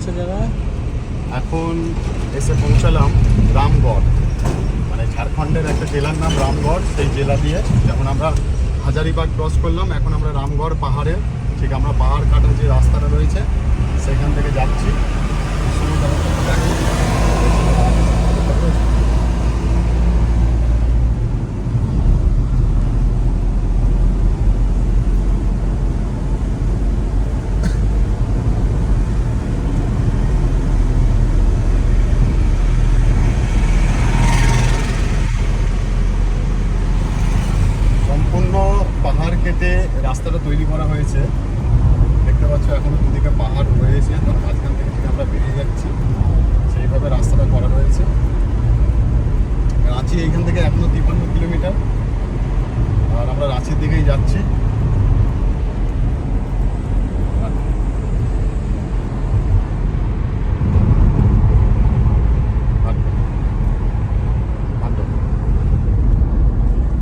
চলছে যারা এখন এসে পৌঁছালাম রামগড়, মানে ঝাড়খণ্ডের একটা জেলার নাম রামগড়। সেই জেলা দিয়ে যখন আমরা হাজারিবাগ ক্রস করলাম, এখন আমরা রামগড় পাহাড়ে, ঠিক আমরা পাহাড় কাটা যে রাস্তাটা রয়েছে সেখান থেকে যাচ্ছি। সম্পূর্ণ পাহাড় কেটে রাস্তাটা তৈরি করা হয়েছে, দেখতে পাচ্ছ। এখনো দুদিকে পাহাড় রয়েছে, তার মাঝখান থেকে ঠিক আমরা বেরিয়ে যাচ্ছি, সেইভাবে রাস্তাটা করা রয়েছে। রাঁচি এইখান থেকে এখনো 53 কিলোমিটার, আর আমরা রাঁচির দিকেই যাচ্ছি।